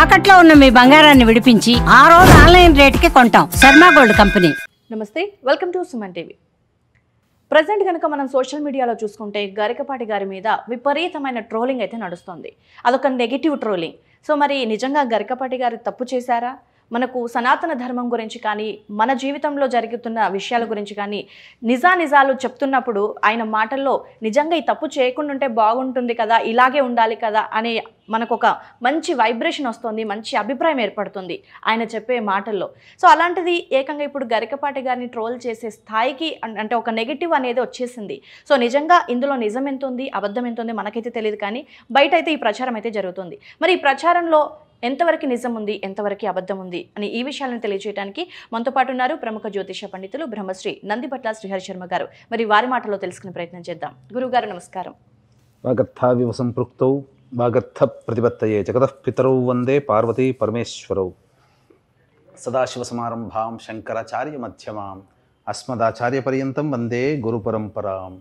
తాకట్లో ఉన్న మీ బంగారాన్ని విడిపించి ఆ రోజు ఆన్లైన్ రేటుకి కొంటాం. Sharma gold company. నమస్తే, welcome to Suman TV. Present కనుక మనం సోషల్ మీడియాలో చూసుకుంటే గరికపాటి గారి మీద విపరీతమైన ట్రోలింగ్ అయితే నడుస్తుంది. అదొక నెగిటివ్ ట్రోలింగ్. సో మరి నిజంగా గరికపాటి గారు తప్పు చేశారా? మనకు సనాతన ధర్మం గురించి కానీ మన జీవితంలో జరుగుతున్న విషయాల గురించి కానీ నిజాలు చెప్తున్నప్పుడు ఆయన మాటల్లో నిజంగా ఈ తప్పు చేయకుండా ఉంటే బాగుంటుంది కదా, ఇలాగే ఉండాలి కదా అనే మనకు ఒక మంచి వైబ్రేషన్ వస్తుంది, మంచి అభిప్రాయం ఏర్పడుతుంది ఆయన చెప్పే మాటల్లో. సో అలాంటిది ఏకంగా ఇప్పుడు గరికపాటి గారిని ట్రోల్ చేసే స్థాయికి అంటే ఒక నెగిటివ్ అనేది వచ్చేసింది. సో నిజంగా ఇందులో నిజం ఎంత ఉంది, అబద్ధం ఎంత ఉంది మనకైతే తెలియదు, కానీ బయట అయితే ఈ ప్రచారం అయితే జరుగుతుంది. మరి ఈ ప్రచారంలో ఎంతవరకు నిజం ఉంది, ఎంతవరకు అబద్ధం ఉంది అని ఈ విషయాలను తెలియజేయడానికి మనతో పాటు ఉన్నారు ప్రముఖ జ్యోతిష పండితులు బ్రహ్మశ్రీ నందిపట్ల శ్రీహరి శర్మ గారు. మరి వారి మాటల్లో తెలుసుకునే ప్రయత్నం చేద్దాం. గురువుగారు నమస్కారం. వాగర్థావివ సంపృక్తౌ వాగర్థ ప్రతిపత్తయే జగతః పితరౌ వందే పార్వతీ పరమేశ్వరౌ. సదాశివసమారంభాం శంకరాచార్య మధ్యమాం అస్మదాచార్య పర్యంతం వందే గురు పరంపరాం.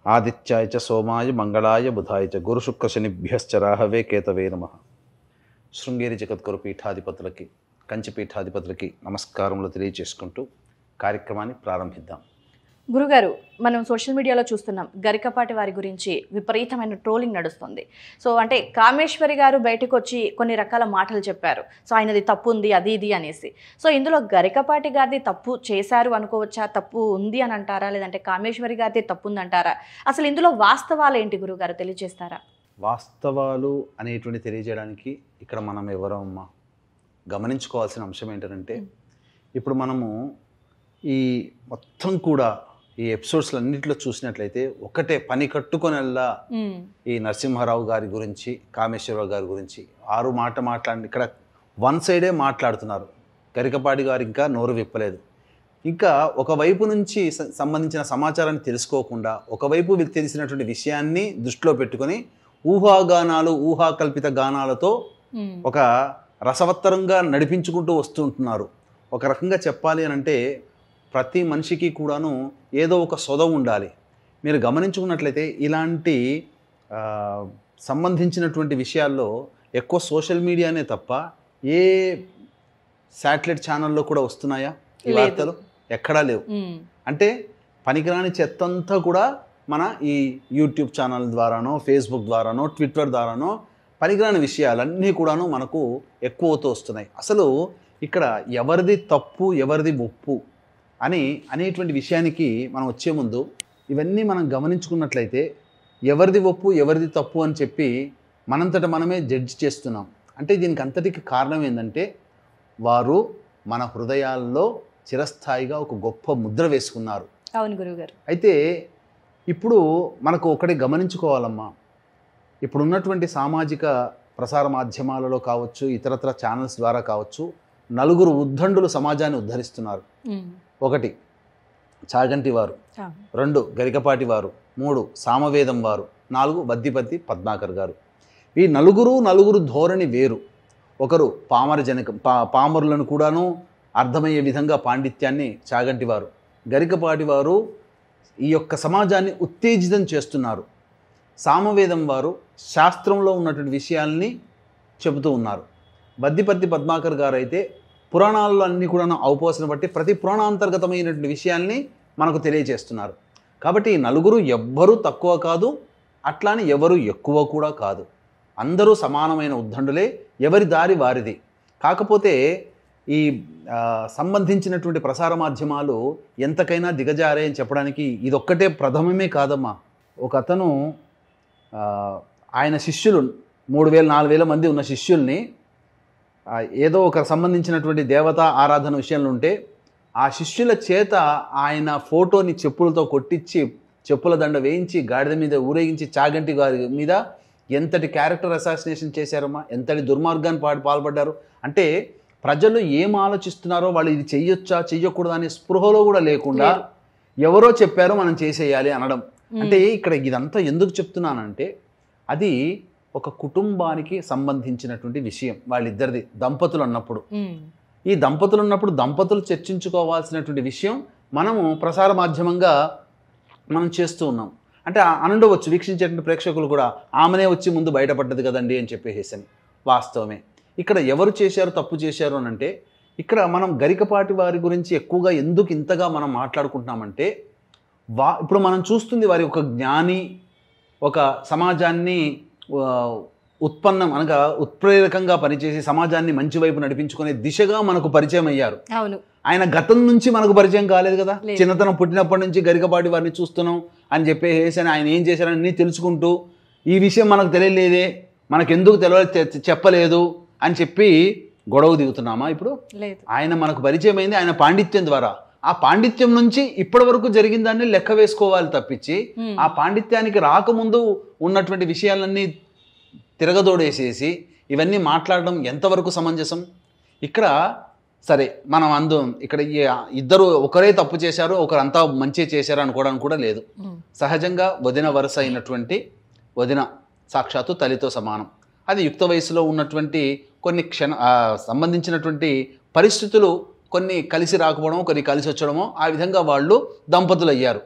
ఆదిత్యాయ చ సోమాయ మంగళాయ బుధాయ చ గురుశుక్రశనిభ్యశ్చ రాహవే కేతవే నమః. శృంగేరి జగద్గురు పీఠాధిపతులకి, కంచి పీఠాధిపతులకి నమస్కారములు తెలియజేసుకుంటూ కార్యక్రమాన్ని ప్రారంభిద్దాం. గురుగారు, మనం సోషల్ మీడియాలో చూస్తున్నాం గరికపాటి వారి గురించి విపరీతమైన ట్రోలింగ్ నడుస్తుంది. సో అంటే కామేశ్వరి గారు బయటకు వచ్చి కొన్ని రకాల మాటలు చెప్పారు. సో ఆయనది తప్పు ఉంది, అది ఇది అనేసి. సో ఇందులో గరికపాటి గారిది తప్పు చేశారు అనుకోవచ్చా? తప్పు ఉంది అని అంటారా, లేదంటే కామేశ్వరి గారిది తప్పు ఉంది అంటారా? అసలు ఇందులో వాస్తవాలు ఏంటి గురుగారు, తెలియజేస్తారా? వాస్తవాలు అనేటువంటి తెలియజేయడానికి ఇక్కడ మనం ఎవరమ్మా గమనించుకోవాల్సిన అంశం ఏంటంటే, ఇప్పుడు మనము ఈ మొత్తం కూడా ఈ ఎపిసోడ్స్ అన్నింటిలో చూసినట్లయితే ఒకటే పని కట్టుకొనల్లా ఈ నరసింహారావు గారి గురించి, కామేశ్వరరావు గారి గురించి మాట్లాడి ఇక్కడ వన్ సైడే మాట్లాడుతున్నారు. గరికపాటి గారు ఇంకా నోరు విప్పలేదు. ఇంకా ఒకవైపు నుంచి సంబంధించిన సమాచారాన్ని తెలుసుకోకుండా ఒకవైపు తెలిసినటువంటి విషయాన్ని దృష్టిలో పెట్టుకొని ఊహాగానాలు, ఊహాకల్పిత గానాలతో ఒక రసవత్తరంగా నడిపించుకుంటూ వస్తుంటున్నారు. ఒక రకంగా చెప్పాలి అని అంటే ప్రతి మనిషికి కూడాను ఏదో ఒక సొద ఉండాలి. మీరు గమనించుకున్నట్లయితే ఇలాంటి సంబంధించినటువంటి విషయాల్లో ఎక్కువ సోషల్ మీడియానే తప్ప ఏ శాటిలైట్ ఛానల్లో కూడా వస్తున్నాయా ఈ వార్తలు? ఎక్కడా లేవు. అంటే పనికిరాని చెత్తంతా కూడా మన ఈ యూట్యూబ్ ఛానల్ ద్వారానో, ఫేస్బుక్ ద్వారానో, ట్విట్టర్ ద్వారానో పనికిరాని విషయాలన్నీ కూడాను మనకు ఎక్కువ అవుతూ వస్తున్నాయి. అసలు ఇక్కడ ఎవరిది తప్పు, ఎవరిది ఒప్పు అనేటువంటి విషయానికి మనం వచ్చే ముందు ఇవన్నీ మనం గమనించుకున్నట్లయితే ఎవరిది ఒప్పు, ఎవరిది తప్పు అని చెప్పి మనంతట మనమే జడ్జి చేస్తున్నాం. అంటే దీనికి అంతటికి కారణం ఏంటంటే వారు మన హృదయాల్లో చిరస్థాయిగా ఒక గొప్ప ముద్ర వేసుకున్నారు. అవును గురువుగారు. అయితే ఇప్పుడు మనకు ఒకటి గమనించుకోవాలమ్మా, ఇప్పుడున్నటువంటి సామాజిక ప్రసార మాధ్యమాలలో కావచ్చు, ఇతరత్ర ఛానల్స్ ద్వారా కావచ్చు, నలుగురు ఉద్దండులు సమాజాన్ని ఉద్ధరిస్తున్నారు. 1 చాగంటి వారు, 2 గరికపాటి వారు, 3 సామవేదం వారు, 4 వద్దిపత్తి పద్మాకర్ గారు. ఈ నలుగురు ధోరణి వేరు. ఒకరు పామరులను కూడాను అర్థమయ్యే విధంగా పాండిత్యాన్ని చాగంటి వారు, గరికపాటి వారు ఈ యొక్క సమాజాన్ని ఉత్తేజితం చేస్తున్నారు. సామవేదం వారు శాస్త్రంలో ఉన్నటువంటి విషయాల్ని చెబుతూ ఉన్నారు. వద్దిపత్తి పద్మాకర్ గారు అయితే పురాణాల్లో అన్నీ కూడా అవపోసన బట్టి ప్రతి పురాణాంతర్గతమైనటువంటి విషయాల్ని మనకు తెలియజేస్తున్నారు. కాబట్టి ఈ నలుగురు ఎవ్వరూ తక్కువ కాదు, అట్లాని ఎవరు ఎక్కువ కూడా కాదు. అందరూ సమానమైన ఉద్దండులే, ఎవరి దారి వారిది. కాకపోతే ఈ సంబంధించినటువంటి ప్రసార మాధ్యమాలు ఎంతకైనా దిగజారే అని చెప్పడానికి ఇదొక్కటే ప్రథమమే కాదమ్మా. ఒక అతను ఆయన శిష్యులు 3000-4000 మంది ఉన్న శిష్యుల్ని ఏదో ఒక సంబంధించినటువంటి దేవతా ఆరాధన విషయంలో ఉంటే ఆ శిష్యుల చేత ఆయన ఫోటోని చెప్పులతో కొట్టించి, చెప్పుల దండ వేయించి, గాడిద మీద ఊరేగించి చాగంటి గారి మీద ఎంతటి క్యారెక్టర్ అసాసినేషన్ చేశారమ్మా, ఎంతటి దుర్మార్గాన్ని పాల్పడ్డారు. అంటే ప్రజలు ఏం ఆలోచిస్తున్నారో, వాళ్ళు ఇది చెయ్యొచ్చా చెయ్యకూడదు అనే స్పృహలో కూడా లేకుండా ఎవరో చెప్పారో మనం చేసేయాలి అనడం. అంటే ఇక్కడ ఇదంతా ఎందుకు చెప్తున్నానంటే అది ఒక కుటుంబానికి సంబంధించినటువంటి విషయం. వాళ్ళిద్దరిది దంపతులు అన్నప్పుడు, ఈ దంపతులు ఉన్నప్పుడు దంపతులు చర్చించుకోవాల్సినటువంటి విషయం మనము ప్రసార మాధ్యమంగా మనం చేస్తూ ఉన్నాం. అంటే అనుండవచ్చు వీక్షించేటువంటి ప్రేక్షకులు కూడా ఆమెనే వచ్చి ముందు బయటపడ్డది కదండి అని చెప్పేసి. వాస్తవమే. ఇక్కడ ఎవరు చేశారు తప్పు చేశారు అని అంటే, ఇక్కడ మనం గరికపాటి వారి గురించి ఎక్కువగా ఎందుకు ఇంతగా మనం మాట్లాడుకుంటున్నామంటే, ఇప్పుడు మనం చూస్తుంది వారి ఒక జ్ఞాని, ఒక సమాజాన్ని ఉత్పన్నం అనగా ఉత్ప్రేరకంగా పనిచేసి సమాజాన్ని మంచి వైపు నడిపించుకునే దిశగా మనకు పరిచయం అయ్యారు. అవును, ఆయన గతం నుంచి మనకు పరిచయం కాలేదు కదా. చిన్నతనం పుట్టినప్పటి నుంచి గరికపాటి వారిని చూస్తున్నాం అని చెప్పేసి ఆయన ఏం చేశారని అన్నీ తెలుసుకుంటూ, ఈ విషయం మనకు తెలియలేదే, మనకెందుకు చెప్పలేదు అని చెప్పి గొడవ దిగుతున్నామా? ఇప్పుడు ఆయన మనకు పరిచయం అయింది ఆయన పాండిత్యం ద్వారా. ఆ పాండిత్యం నుంచి ఇప్పటి వరకు జరిగిన దాన్ని లెక్క వేసుకోవాలి తప్పించి, ఆ పాండిత్యానికి రాకముందు ఉన్నటువంటి విషయాలన్నీ తిరగదోడేసేసి ఇవన్నీ మాట్లాడడం ఎంతవరకు సమంజసం? ఇక్కడ సరే మనం ఇక్కడ ఇద్దరు ఒకరే తప్పు చేశారు, ఒకరంతా మంచి చేశారు అనుకోవడానికి కూడా లేదు. సహజంగా వదిన వరుస అయినటువంటి వదిన సాక్షాత్తు తల్లితో సమానం. అది యుక్త వయసులో ఉన్నటువంటి కొన్ని సంబంధించినటువంటి పరిస్థితులు, కొన్ని కలిసి రాకపోవడమో కొన్ని కలిసి వచ్చడమో, ఆ విధంగా వాళ్ళు దంపతులు అయ్యారు.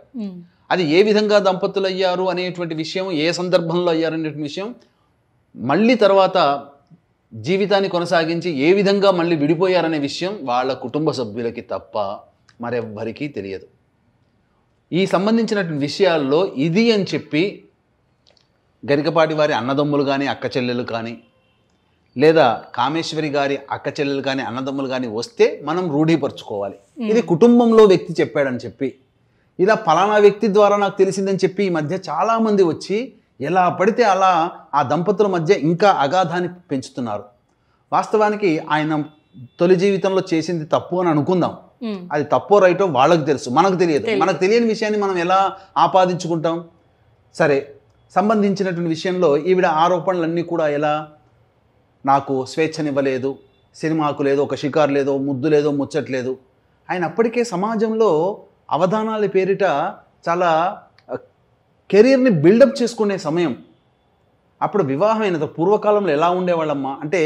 అది ఏ విధంగా దంపతులు అయ్యారు అనేటువంటి విషయం, ఏ సందర్భంలో అయ్యారు అనేటువంటి విషయం, మళ్ళీ తర్వాత జీవితాన్ని కొనసాగించి ఏ విధంగా మళ్ళీ విడిపోయారనే విషయం వాళ్ళ కుటుంబ సభ్యులకి తప్ప మరెవ్వరికీ తెలియదు. ఈ సంబంధించినటువంటి విషయాల్లో ఇది అని చెప్పి గరికపాటి వారి అన్నదమ్ములు కానీ అక్క చెల్లెలు కానీ, లేదా కామేశ్వరి గారి అక్క చెల్లెలు కానీ అన్నదమ్ములు కానీ వస్తే మనం రూఢీపరచుకోవాలి. ఇది కుటుంబంలో వ్యక్తి చెప్పాడని చెప్పి, ఇలా ఫలానా వ్యక్తి ద్వారా నాకు తెలిసిందని చెప్పి ఈ మధ్య చాలామంది వచ్చి ఎలా పడితే అలా ఆ దంపతుల మధ్య ఇంకా అగాధాన్ని పెంచుతున్నారు. వాస్తవానికి ఆయన తొలి జీవితంలో చేసింది తప్పు అని అనుకుందాం. అది తప్పో రైటో వాళ్ళకి తెలుసు, మనకు తెలియదు. మనకు తెలియని విషయాన్ని మనం ఎలా ఆపాదించుకుంటాం? సరే, సంబంధించినటువంటి విషయంలో ఈవిడ ఆరోపణలన్నీ కూడా ఎలా, నాకు స్వేచ్ఛనివ్వలేదు, సినిమాకు లేదు, ఒక షికారు లేదో, ముద్దు లేదో, ముచ్చట్లేదు. ఆయన అప్పటికే సమాజంలో అవధానాల పేరిట చాలా కెరీర్ని బిల్డప్ చేసుకునే సమయం. అప్పుడు వివాహం అయిన పూర్వకాలంలో ఎలా ఉండేవాళ్ళమ్మా అంటే,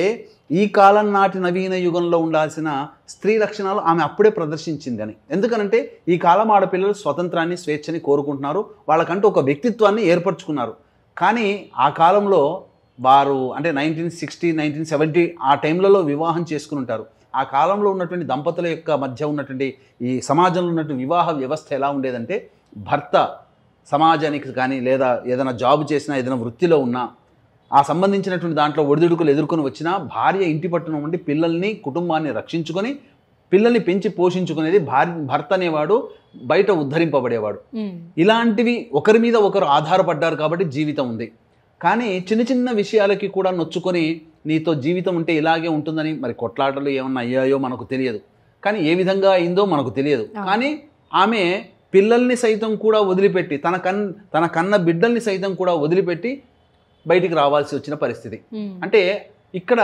ఈ కాలం నాటి నవీన యుగంలో ఉండాల్సిన స్త్రీ లక్షణాలు ఆమె అప్పుడే ప్రదర్శించింది అని. ఎందుకనంటే ఈ కాలం ఆడపిల్లలు స్వతంత్రాన్ని, స్వేచ్ఛని కోరుకుంటున్నారు, వాళ్ళకంటూ ఒక వ్యక్తిత్వాన్ని ఏర్పరచుకున్నారు. కానీ ఆ కాలంలో వారు అంటే 1960, 1970 ఆ టైంలలో వివాహం చేసుకుని ఉంటారు. ఆ కాలంలో ఉన్నటువంటి దంపతుల యొక్క మధ్య ఉన్నటువంటి ఈ సమాజంలో ఉన్నటువంటి వివాహ వ్యవస్థ ఎలా ఉండేదంటే, భర్త సమాజానికి కానీ లేదా ఏదైనా జాబ్ చేసినా, ఏదైనా వృత్తిలో ఉన్నా, ఆ సంబంధించినటువంటి దాంట్లో ఒడిదుడుకులు ఎదుర్కొని వచ్చినా భార్య ఇంటి పట్టున ఉండి పిల్లల్ని, కుటుంబాన్ని రక్షించుకొని పిల్లల్ని పెంచి పోషించుకునేది భర్త అనేవాడు బయట ఉద్ధరింపబడేవాడు. ఇలాంటివి ఒకరి మీద ఒకరు ఆధారపడ్డారు కాబట్టి జీవితం ఉంది. కానీ చిన్న చిన్న విషయాలకి కూడా నొచ్చుకొని నీతో జీవితం ఉంటే ఇలాగే ఉంటుందని, మరి కొట్లాటలు ఏమన్నా అయ్యాయో మనకు తెలియదు, కానీ ఏ విధంగా అయిందో మనకు తెలియదు. కానీ ఆమె పిల్లల్ని సైతం కూడా వదిలిపెట్టి, తన కన్న బిడ్డల్ని సైతం కూడా వదిలిపెట్టి బయటికి రావాల్సి వచ్చిన పరిస్థితి. అంటే ఇక్కడ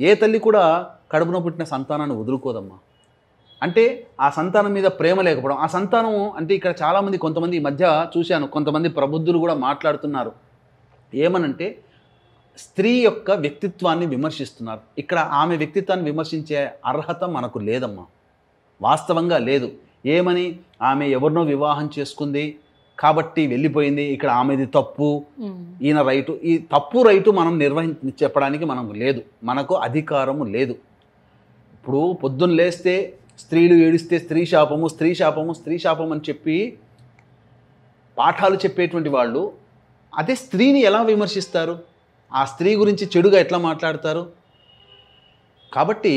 ఏ తల్లి కూడా కడుపున పుట్టిన సంతానాన్ని వదులుకోదమ్మా. అంటే ఆ సంతానం మీద ప్రేమ లేకపోవడం, ఆ సంతానం అంటే ఇక్కడ చాలామంది, కొంతమంది ఈ మధ్య చూశాను, కొంతమంది ప్రబుద్ధులు కూడా మాట్లాడుతున్నారు. ఏమనంటే స్త్రీ యొక్క వ్యక్తిత్వాన్ని విమర్శిస్తున్నారు. ఇక్కడ ఆమె వ్యక్తిత్వాన్ని విమర్శించే అర్హత మనకు లేదమ్మా, వాస్తవంగా లేదు. ఏమని, ఆమె ఎవరినో వివాహం చేసుకుంది కాబట్టి వెళ్ళిపోయింది, ఇక్కడ ఆమెది తప్పు, ఈయన రైటు, ఈ తప్పు రైటు మనం చెప్పడానికి మనకు లేదు, మనకు అధికారము లేదు. ఇప్పుడు పొద్దున్న లేస్తే స్త్రీలు ఏడిస్తే స్త్రీ శాపము, స్త్రీ శాపము, స్త్రీ శాపం అని చెప్పి పాఠాలు చెప్పేటువంటి వాళ్ళు అదే స్త్రీని ఎలా విమర్శిస్తారు? ఆ స్త్రీ గురించి చెడుగా ఎట్లా మాట్లాడతారు? కాబట్టి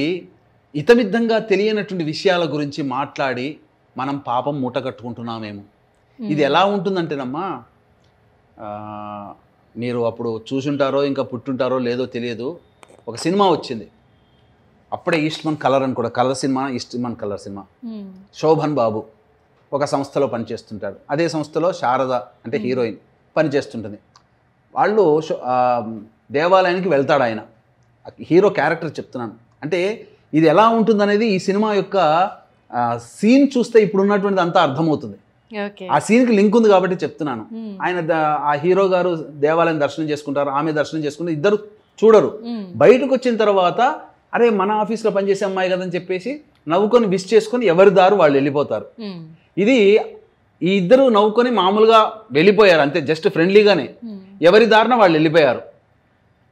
ఇతమిద్దంగా తెలియనటువంటి విషయాల గురించి మాట్లాడి మనం పాపం మూట కట్టుకుంటున్నామేమో. ఇది ఎలా ఉంటుందంటేనమ్మా, మీరు అప్పుడు చూసుంటారో ఇంకా పుట్టుంటారో లేదో తెలియదు, ఒక సినిమా వచ్చింది అప్పుడే, ఈస్ట్మన్ కలర్ అని కూడా, colour cinema, Eastman colour cinema. Sobhan Babu ఒక సంస్థలో పనిచేస్తుంటాడు. అదే సంస్థలో శారద అంటే హీరోయిన్ పనిచేస్తుంటుంది. వాళ్ళు దేవాలయానికి వెళ్తాడు ఆయన, హీరో క్యారెక్టర్ చెప్తున్నాను. అంటే ఇది ఎలా ఉంటుందనేది ఈ సినిమా యొక్క సీన్ చూస్తే ఇప్పుడు ఉన్నటువంటిది అంతా అర్థమవుతుంది. ఆ సీన్కి లింక్ ఉంది కాబట్టి చెప్తున్నాను. ఆయన ఆ హీరో గారు దేవాలయం దర్శనం చేసుకుంటారు, ఆమె దర్శనం చేసుకుంటారు, ఇద్దరు చూడరు. బయటకు వచ్చిన తర్వాత అరే మన ఆఫీస్లో పనిచేసే అమ్మాయి కదని చెప్పేసి నవ్వుకొని విష్ చేసుకొని ఎవరి దారు వాళ్ళు వెళ్ళిపోతారు. ఇది ఈ ఇద్దరు నవ్వుకొని మామూలుగా వెళ్ళిపోయారు అంతే, జస్ట్ ఫ్రెండ్లీగానే ఎవరి దారిన వాళ్ళు వెళ్ళిపోయారు.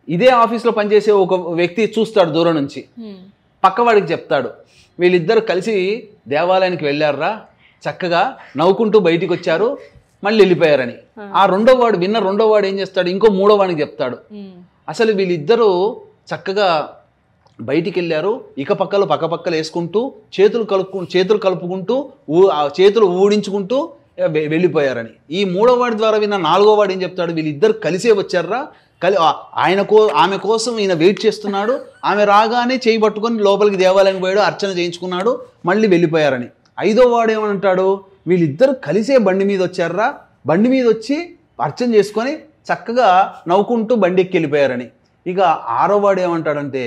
ఇదే ఆఫీస్లో పనిచేసే ఒక వ్యక్తి చూస్తాడు దూరం నుంచి, పక్కవాడికి చెప్తాడు, వీళ్ళిద్దరు కలిసి దేవాలయానికి వెళ్ళారా, చక్కగా నవ్వుకుంటూ బయటికి వచ్చారు, మళ్ళీ వెళ్ళిపోయారని. ఆ రెండో వాడు ఏం చేస్తాడు, ఇంకో మూడో వాడికి చెప్తాడు, అసలు వీళ్ళిద్దరూ చక్కగా బయటికి వెళ్ళారు, ఇక పక్కపక్కలు వేసుకుంటూ చేతులు కలుపుకుంటూ చేతులు ఊడించుకుంటూ వెళ్ళిపోయారని. ఈ మూడో వాడి ద్వారా విన్న నాలుగో వాడు ఏం చెప్తాడు, వీళ్ళిద్దరు కలిసే వచ్చారా, ఆమె కోసం ఈయన వెయిట్ చేస్తున్నాడు, ఆమె రాగానే చేయి పట్టుకొని లోపలికి దేవాలయానికి పోయాడు, అర్చన చేయించుకున్నాడు, మళ్ళీ వెళ్ళిపోయారని. ఐదో వాడు ఏమంటాడు, వీళ్ళిద్దరు కలిసే బండి మీద వచ్చారా, బండి మీద వచ్చి అర్చన చేసుకొని చక్కగా నవ్వుకుంటూ బండి ఎక్కి వెళ్ళిపోయారని. ఇక ఆరో వాడు ఏమంటాడంటే,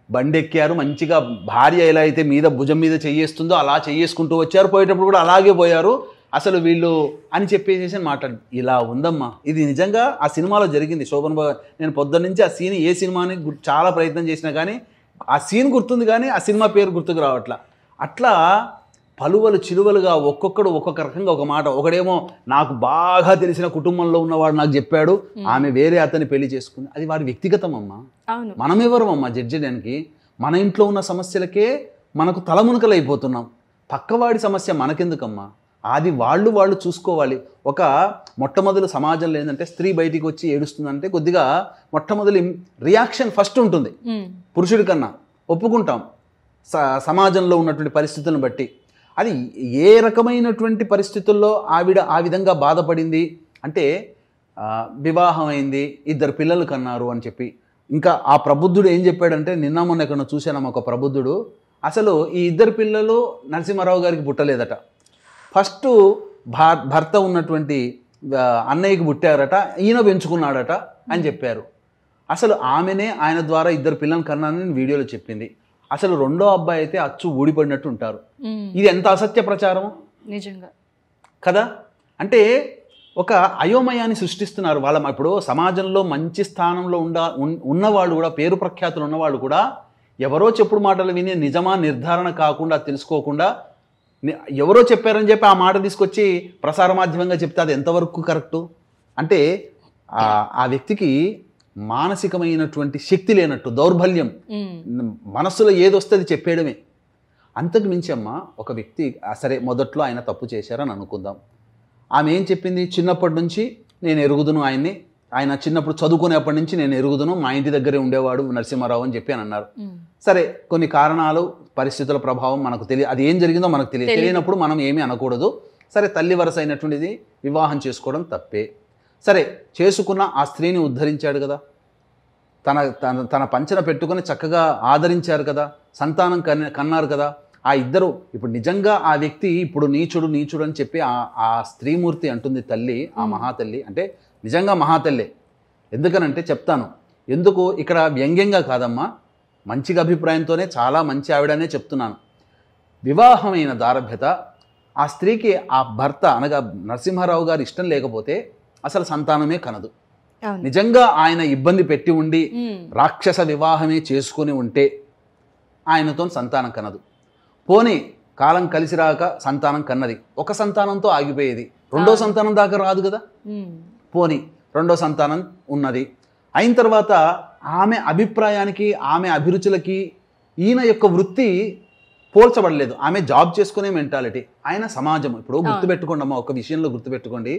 బండి ఎక్కారు, మంచిగా భార్య ఎలా అయితే మీద భుజం మీద చెయ్యేస్తుందో అలా చెయ్యేసుకుంటూ వచ్చారు, పోయేటప్పుడు కూడా అలాగే పోయారు, అసలు వీళ్ళు అని చెప్పేసి మాట్లాడు. ఇలా ఉందమ్మా, ఇది నిజంగా ఆ సినిమాలో జరిగింది. శోభన్ బాబు, నేను పొద్దున్న నుంచి ఆ సీన్ ఏ సినిమాని చాలా ప్రయత్నం చేసినా కానీ ఆ సీన్ గుర్తుంది, కానీ ఆ సినిమా పేరు గుర్తుకు రావట్లా. అట్లా పలువలు చిలువలుగా ఒక్కొక్కడు ఒక్కొక్క రకంగా ఒక మాట. ఒకడేమో నాకు బాగా తెలిసిన కుటుంబంలో ఉన్నవాడు నాకు చెప్పాడు, ఆమె వేరే అతన్ని పెళ్లి చేసుకుంది. అది వారి వ్యక్తిగతం అమ్మా, మనమెవరమమ్మా జడ్జి చేయడానికి? మన ఇంట్లో ఉన్న సమస్యలకే మనకు తలమునకలు అయిపోతున్నాం, పక్కవాడి సమస్య మనకెందుకమ్మా? అది వాళ్ళు చూసుకోవాలి. ఒక మొట్టమొదటి సమాజంలో ఏంటంటే, స్త్రీ బయటికి వచ్చి ఏడుస్తుందంటే కొద్దిగా మొట్టమొదటి రియాక్షన్ ఫస్ట్ ఉంటుంది పురుషుడి కన్నా, ఒప్పుకుంటాం సమాజంలో ఉన్నటువంటి పరిస్థితులను బట్టి. అది ఏ రకమైనటువంటి పరిస్థితుల్లో ఆవిడ ఆ విధంగా బాధపడింది అంటే, వివాహం అయింది, 2 పిల్లలు కన్నారు అని చెప్పి. ఇంకా ఆ ప్రబుద్ధుడు ఏం చెప్పాడంటే, నిన్న మొన్న ఎక్కడ చూశాను ఒక ప్రబుద్ధుడు, అసలు ఈ 2 పిల్లలు నరసింహారావు గారికి పుట్టలేదట, ఫస్ట్ భర్త ఉన్నటువంటి అన్నయ్యకి పుట్టారట, ఈయన పెంచుకున్నాడట అని చెప్పారు. అసలు ఆమెనే ఆయన ద్వారా 2 పిల్లలు కన్నానని వీడియోలో చెప్పింది. అసలు రెండో అబ్బాయి అయితే అచ్చు ఊడిపడినట్టు ఉంటారు. ఇది ఎంత అసత్య ప్రచారం నిజంగా కదా. అంటే ఒక అయోమయాన్ని సృష్టిస్తున్నారు వాళ్ళ. ఇప్పుడు సమాజంలో మంచి స్థానంలో ఉన్నవాళ్ళు కూడా, పేరు ప్రఖ్యాతులు ఉన్నవాళ్ళు కూడా ఎవరో చెప్పుడు మాటలు విని నిజమా నిర్ధారణ కాకుండా తెలుసుకోకుండా, ఎవరో చెప్పారని చెప్పి ఆ మాట తీసుకొచ్చి ప్రసార మాధ్యమంగా చెప్తే అది ఎంతవరకు కరెక్టు? అంటే ఆ వ్యక్తికి మానసికమైనటువంటి శక్తి లేనట్టు, దౌర్బల్యం, మనస్సులో ఏదొస్తే అది చెప్పేయడమే. అంతకు మించి అమ్మ, ఒక వ్యక్తి సరే మొదట్లో ఆయన తప్పు చేశారని అనుకుందాం, ఆమె ఏం చెప్పింది, చిన్నప్పటి నుంచి నేను ఎరుగుదును ఆయన్ని, ఆయన చిన్నప్పుడు చదువుకునేప్పటి నుంచి నేను ఎరుగుదును, మా ఇంటి దగ్గరే ఉండేవాడు నరసింహారావు అని చెప్పి అని అన్నారు. సరే, కొన్ని కారణాలు, పరిస్థితుల ప్రభావం మనకు అది ఏం జరిగిందో మనకు తెలియనప్పుడు మనం ఏమీ అనకూడదు. సరే, తల్లి వరస అయినటువంటిది వివాహం చేసుకోవడం తప్పే. సరే, చేసుకున్న ఆ స్త్రీని ఉద్ధరించాడు కదా, తన పంచన పెట్టుకుని చక్కగా ఆదరించారు కదా, సంతానం కన్నారు కదా. ఆ ఇద్దరు ఇప్పుడు నిజంగా ఆ వ్యక్తి ఇప్పుడు నీచుడు అని చెప్పి ఆ స్త్రీమూర్తి అంటుంది, తల్లి, ఆ మహాతల్లి అంటే నిజంగా మహాతల్లే. ఎందుకనంటే చెప్తాను ఎందుకు, ఇక్కడ వ్యంగ్యంగా కాదమ్మా, మంచిగా అభిప్రాయంతోనే, చాలా మంచి ఆవిడనే చెప్తున్నాను. వివాహమైన దారభ్యత ఆ స్త్రీకి ఆ భర్త అనగా నరసింహారావు గారు ఇష్టం లేకపోతే అసలు సంతానమే కనదు. నిజంగా ఆయన ఇబ్బంది పెట్టి ఉండి రాక్షస వివాహమే చేసుకుని ఉంటే ఆయనతో సంతానం కనదు. పోనీ కాలం కలిసి రాక సంతానం కన్నది, ఒక సంతానంతో ఆగిపోయేది, రెండో సంతానం దాకా రాదు కదా. పోనీ రెండో సంతానం ఉన్నది, అయిన తర్వాత ఆమె అభిప్రాయానికి, ఆమె అభిరుచులకి ఈయన యొక్క వృత్తి పోల్చబడలేదు. ఆమె జాబ్ చేసుకునే మెంటాలిటీ, ఆయన సమాజం. ఇప్పుడు గుర్తుపెట్టుకోండి అమ్మా, ఒక విషయంలో గుర్తుపెట్టుకోండి,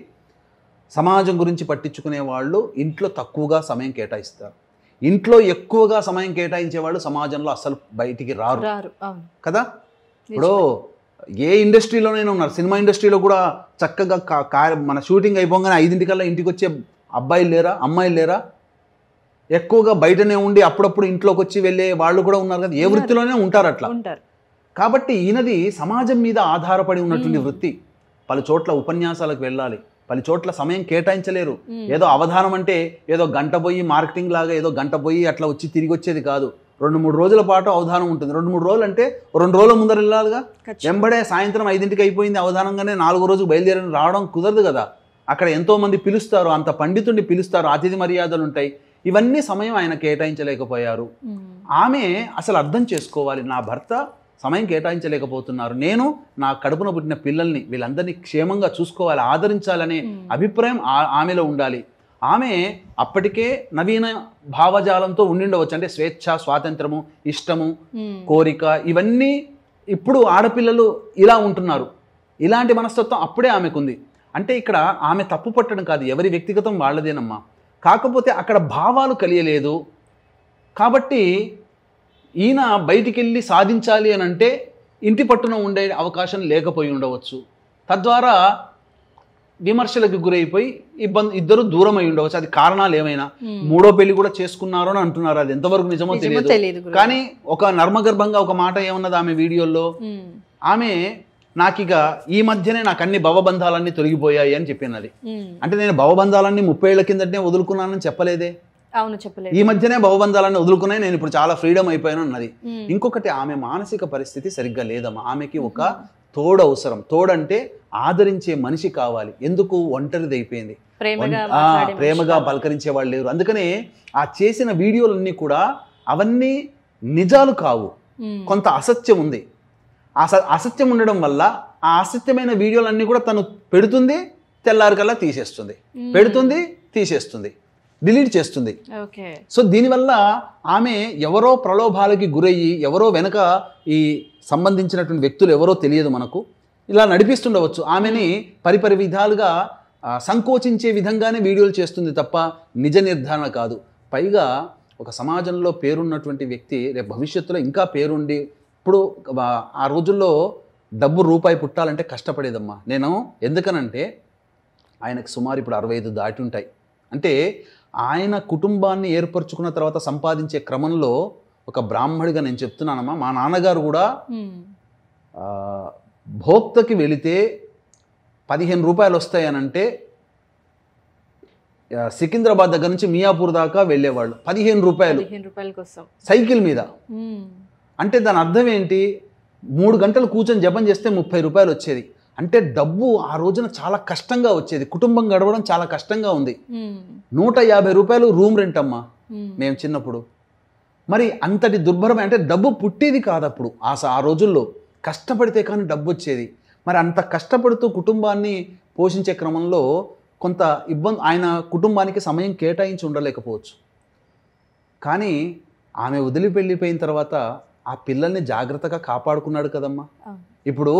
సమాజం గురించి పట్టించుకునే వాళ్ళు ఇంట్లో తక్కువగా సమయం కేటాయిస్తారు, ఇంట్లో ఎక్కువగా సమయం కేటాయించే వాళ్ళు సమాజంలో అసలు బయటికి రారు కదా. ఇప్పుడు ఏ ఇండస్ట్రీలోనైనా ఉన్నారు, సినిమా ఇండస్ట్రీలో కూడా చక్కగా మన షూటింగ్ అయిపోగానే 5 ఇంటికి వచ్చే అబ్బాయిలు లేరా, అమ్మాయిలు లేరా? ఎక్కువగా బయటనే ఉండి అప్పుడప్పుడు ఇంట్లోకి వచ్చి వెళ్ళే వాళ్ళు కూడా ఉన్నారు కదా, ఏ వృత్తిలోనే ఉంటారు అట్లా. కాబట్టి ఈయనది సమాజం మీద ఆధారపడి ఉన్నటువంటి వృత్తి. పలు చోట్ల ఉపన్యాసాలకు వెళ్ళాలి, పలు చోట్ల సమయం కేటాయించలేరు. ఏదో అవధానం అంటే ఏదో గంట పోయి మార్కెటింగ్ లాగా ఏదో గంట పోయి అట్లా వచ్చి తిరిగి వచ్చేది కాదు. 2-3 రోజుల పాటు అవధానం ఉంటుంది. 2-3 రోజులు అంటే 2 రోజుల ముందర వెళ్ళాలిగా. వెంబడే సాయంత్రం 5కి అయిపోయింది అవధానంగానే 4వ రోజు బయలుదేరని రావడం కుదరదు కదా. అక్కడ ఎంతోమంది పిలుస్తారు, అంత పండితుడిని పిలుస్తారు, అతిథి మర్యాదలు ఉంటాయి. ఇవన్నీ సమయం ఆయన కేటాయించలేకపోయారు. ఆమె అసలు అర్థం చేసుకోవాలి, నా భర్త సమయం కేటాయించలేకపోతున్నారు, నేను నా కడుపున పుట్టిన పిల్లల్ని వీళ్ళందరినీ క్షేమంగా చూసుకోవాలి, ఆదరించాలనే అభిప్రాయం ఆమెలో ఉండాలి. ఆమె అప్పటికే నవీన భావజాలంతో ఉండిండవచ్చు. అంటే స్వేచ్ఛ, స్వాతంత్రము, ఇష్టము, కోరిక, ఇవన్నీ ఇప్పుడు ఆడపిల్లలు ఇలా ఉంటున్నారు. ఇలాంటి మనస్తత్వం అప్పుడే ఆమెకుంది. అంటే ఇక్కడ ఆమె తప్పు పట్టడం కాదు, ఎవరి వ్యక్తిగతం వాళ్ళదేనమ్మా. కాకపోతే అక్కడ భావాలు కలియలేదు కాబట్టి ఈయన బయటికి వెళ్ళి సాధించాలి అని అంటే ఇంటి పట్టున ఉండే అవకాశం లేకపోయి ఉండవచ్చు. తద్వారా విమర్శలకు గురైపోయి ఇద్దరు దూరం అయి ఉండవచ్చు. అది కారణాలు ఏమైనా, మూడో పెళ్లి కూడా చేసుకున్నారు అని అంటున్నారు. అది ఎంతవరకు నిజమో తెలియదు. కానీ ఒక నర్మగర్భంగా ఒక మాట ఏమన్నది ఆమె వీడియోలో, ఆమె నాకిక ఈ మధ్యనే నాకు అన్ని భవబంధాలన్నీ తొలగిపోయాయి అని చెప్పినది. అంటే నేను భవబంధాలన్నీ 30 ఏళ్ల కిందటనే వదులుకున్నానని చెప్పలేదే. అవును, చెప్పలేదు. ఈ మధ్యనే భవబంధాలన్నీ వదులుకున్నాయి, నేను ఇప్పుడు చాలా ఫ్రీడమ్ అయిపోయాను అన్నది. ఇంకొకటి, ఆమె మానసిక పరిస్థితి సరిగ్గా లేదమ్మా. ఆమెకి ఒక తోడు అవసరం. తోడంటే ఆదరించే మనిషి కావాలి. ఎందుకు ఒంటరిది అయిపోయింది, ప్రేమగా పలకరించే వాళ్ళు లేరు. అందుకనే ఆ చేసిన వీడియోలన్నీ కూడా అవన్నీ నిజాలు కావు, కొంత అసత్యం ఉంది. అసత్యం ఉండడం వల్ల ఆ అసత్యమైన వీడియోలన్నీ కూడా తను పెడుతుంది, తెల్లారికల్లా తీసేస్తుంది, పెడుతుంది, తీసేస్తుంది, డిలీట్ చేస్తుంది. సో దీనివల్ల ఆమె ఎవరో ప్రలోభాలకి గురయ్యి, ఎవరో వెనక ఈ సంబంధించినటువంటి వ్యక్తులు ఎవరో తెలియదు మనకు, ఇలా నడిపిస్తుండవచ్చు. ఆమెని పరిపరి విధాలుగా సంకోచించే విధంగానే వీడియోలు చేస్తుంది తప్ప నిజ నిర్ధారణ కాదు. పైగా ఒక సమాజంలో పేరున్నటువంటి వ్యక్తి రేపు భవిష్యత్తులో ఇంకా పేరుండి, ఇప్పుడు ఆ రోజుల్లో డబ్బు రూపాయి పుట్టాలంటే కష్టపడేదమ్మా. నేను ఎందుకనంటే ఆయనకు సుమారు ఇప్పుడు 65 దాటి ఉంటాయి. అంటే ఆయన కుటుంబాన్ని ఏర్పరచుకున్న తర్వాత సంపాదించే క్రమంలో ఒక బ్రాహ్మడిగా నేను చెప్తున్నానమ్మా, మా నాన్నగారు కూడా భోక్తకి వెళితే 15 రూపాయలు వస్తాయనంటే సికింద్రాబాద్ దగ్గర నుంచి మియాపూర్ దాకా వెళ్ళేవాళ్ళు. 15 రూపాయలు సైకిల్ మీద. అంటే దాని అర్థం ఏంటి, 3 గంటలు కూర్చొని జపం చేస్తే 30 రూపాయలు వచ్చేది. అంటే డబ్బు ఆ రోజున చాలా కష్టంగా వచ్చేది, కుటుంబం గడవడం చాలా కష్టంగా ఉంది. 150 రూపాయలు రూమ్ రెంట్ అమ్మా మేము చిన్నప్పుడు. మరి అంతటి దుర్భరమే, అంటే డబ్బు పుట్టేది కాదు అప్పుడు. ఆ రోజుల్లో కష్టపడితే కానీ డబ్బు వచ్చేది. మరి అంత కష్టపడుతూ కుటుంబాన్ని పోషించే క్రమంలో కొంత ఇబ్బంది, ఆయన కుటుంబానికి సమయం కేటాయించి ఉండలేకపోవచ్చు. కానీ ఆమె వదిలి వెళ్ళిపోయిన తర్వాత ఆ పిల్లల్ని జాగ్రత్తగా కాపాడుకున్నాడు కదమ్మా. ఇప్పుడు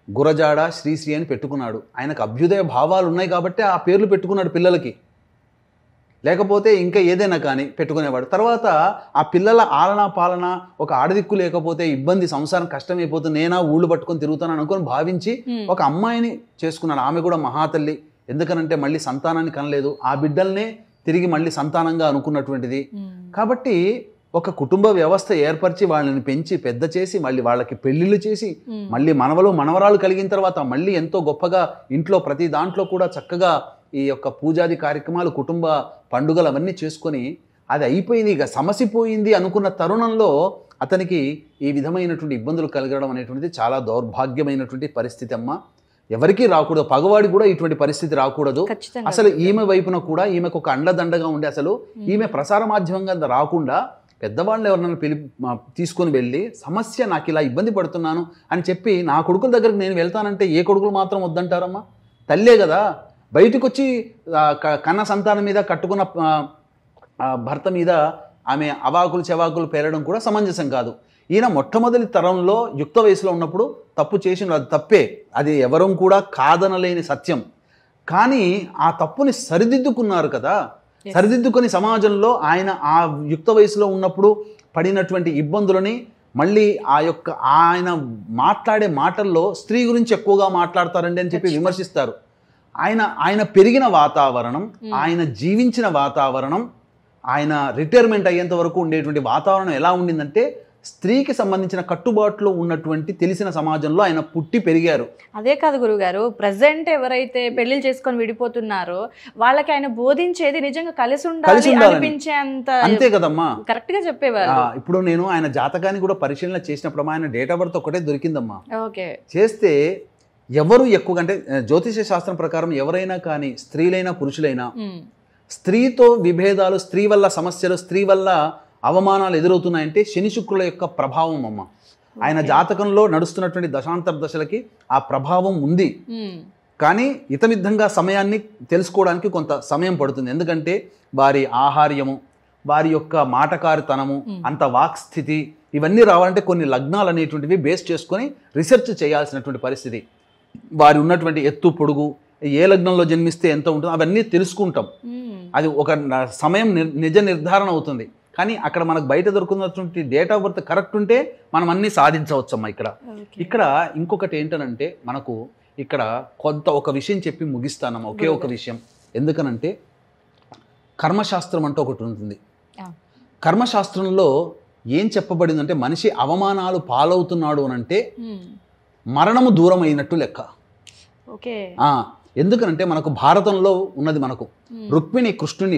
గురజాడ, శ్రీశ్రీ అని పెట్టుకున్నాడు. ఆయనకు అభ్యుదయ భావాలు ఉన్నాయి కాబట్టి ఆ పేర్లు పెట్టుకున్నాడు పిల్లలకి. లేకపోతే ఇంకా ఏదైనా కానీ పెట్టుకునేవాడు. తర్వాత ఆ పిల్లల ఆలనా పాలన, ఒక ఆడదిక్కు లేకపోతే ఇబ్బంది, సంసారం కష్టమైపోతుంది, నేనా ఊళ్ళు పట్టుకొని తిరుగుతాను అనుకొని భావించి ఒక అమ్మాయిని చేసుకున్నాడు. ఆమె కూడా మహాతల్లి. ఎందుకనంటే మళ్ళీ సంతానాన్ని కనలేదు, ఆ బిడ్డల్నే తిరిగి మళ్ళీ సంతానంగా అనుకున్నటువంటిది. కాబట్టి ఒక కుటుంబ వ్యవస్థ ఏర్పరిచి వాళ్ళని పెంచి పెద్ద చేసి మళ్ళీ వాళ్ళకి పెళ్లిళ్ళు చేసి మళ్ళీ మనవరాలు కలిగిన తర్వాత మళ్ళీ ఎంతో గొప్పగా ఇంట్లో ప్రతి దాంట్లో కూడా చక్కగా ఈ యొక్క పూజాది కార్యక్రమాలు, కుటుంబ పండుగలు అవన్నీ చేసుకొని అది అయిపోయింది, ఇక సమసిపోయింది అనుకున్న తరుణంలో అతనికి ఈ విధమైనటువంటి ఇబ్బందులు కలగడం అనేటువంటిది చాలా దౌర్భాగ్యమైనటువంటి పరిస్థితి అమ్మ. ఎవరికీ రాకూడదు, పగవాడి కూడా ఇటువంటి పరిస్థితి రాకూడదు. అసలు ఈమె వైపున కూడా ఈమెకు ఒక అండదండగా ఉండి అసలు ఈమె ప్రసార మాధ్యమంగా రాకుండా పెద్దవాళ్ళు ఎవరినైనా తీసుకొని వెళ్ళి సమస్య, నాకు ఇలా ఇబ్బంది పడుతున్నాను అని చెప్పి నా కొడుకుల దగ్గరికి నేను వెళ్తానంటే ఏ కొడుకులు మాత్రం వద్దంటారమ్మా? తల్లే కదా. బయటకు వచ్చి కన్న సంతానం మీద, కట్టుకున్న భర్త మీద ఆమె అవాకులు చెవాకులు పేరడం కూడా సమంజసం కాదు. ఈయన మొట్టమొదటి తరంలో యుక్త వయసులో ఉన్నప్పుడు తప్పు చేసిన, అది తప్పే, అది ఎవరం కూడా కాదనలేని సత్యం. కానీ ఆ తప్పుని సరిదిద్దుకున్నారు కదా. సరిదిద్దుకొని సమాజంలో ఆయన ఆ యుక్త వయసులో ఉన్నప్పుడు పడినటువంటి ఇబ్బందులని మళ్ళీ ఆయన మాట్లాడే మాటల్లో స్త్రీ గురించి ఎక్కువగా మాట్లాడతారండి అని చెప్పి విమర్శిస్తారు. ఆయన పెరిగిన వాతావరణం, ఆయన జీవించిన వాతావరణం, ఆయన రిటైర్మెంట్ అయ్యేంత వరకు ఉండేటువంటి వాతావరణం ఎలా ఉండిందంటే స్త్రీకి సంబంధించిన కట్టుబాట్లు ఉన్నటువంటి తెలిసిన సమాజంలో ఆయన పుట్టి పెరిగారు. అదే కాదు గురుగారు, ప్రజెంట్ ఎవరైతే పెళ్లిళ్ళు చేసుకొని విడిపోతున్నారో వాళ్ళకి ఆయన బోధించేది నిజంగా కలిసి ఉండాలి అనిపించేంత, అంతే కదమ్మా, కరెక్ట్ గా చెప్పేవారు. ఇప్పుడు నేను ఆయన జాతకాన్ని కూడా పరిశీలన చేసినప్పుడు ఆయన డేట్ ఆఫ్ బర్త్ ఒకటే దొరికిందమ్మా. ఓకే. చేస్తే ఎవరు ఎక్కువగా, అంటే జ్యోతిష శాస్త్రం ప్రకారం ఎవరైనా కానీ, స్త్రీలైనా పురుషులైనా, స్త్రీతో విభేదాలు, స్త్రీ వల్ల సమస్యలు, స్త్రీ వల్ల అవమానాలు ఎదురవుతున్నాయంటే శని శుక్రుల యొక్క ప్రభావం అమ్మ. ఆయన జాతకంలో నడుస్తున్నటువంటి దశాంతర దశలకి ఆ ప్రభావం ఉంది. కానీ ఇతమిద్ధంగా సమయాన్ని తెలుసుకోవడానికి కొంత సమయం పడుతుంది. ఎందుకంటే వారి ఆహార్యము, వారి యొక్క మాటకారితనము, అంత వాక్స్థితి ఇవన్నీ రావాలంటే కొన్ని లగ్నాలు అనేటువంటివి బేస్ చేసుకొని రీసెర్చ్ చేయాల్సినటువంటి పరిస్థితి. వారి ఉన్నటువంటి ఎత్తు పొడుగు, ఏ లగ్నంలో జన్మిస్తే ఎంత ఉంటుందో అవన్నీ తెలుసుకుంటాం. అది ఒక సమయం నిజ నిర్ధారణ అవుతుంది. కానీ అక్కడ మనకు బయట దొరుకుతున్నటువంటి డేట్ ఆఫ్ బర్త్ కరెక్ట్ ఉంటే మనం అన్నీ సాధించవచ్చమ్మా. ఇక్కడ ఇంకొకటి ఏంటనంటే మనకు ఇక్కడ కొంత ఒక విషయం చెప్పి ముగిస్తానమ్మా, ఒకే ఒక విషయం. ఎందుకనంటే కర్మశాస్త్రం అంటూ ఒకటి ఉంటుంది. కర్మశాస్త్రంలో ఏం చెప్పబడిందంటే మనిషి అవమానాలు పాలవుతున్నాడు అనంటే మరణము దూరం అయినట్టు లెక్క. ఎందుకనంటే మనకు భారతంలో ఉన్నది, మనకు రుక్మిణి కృష్ణుని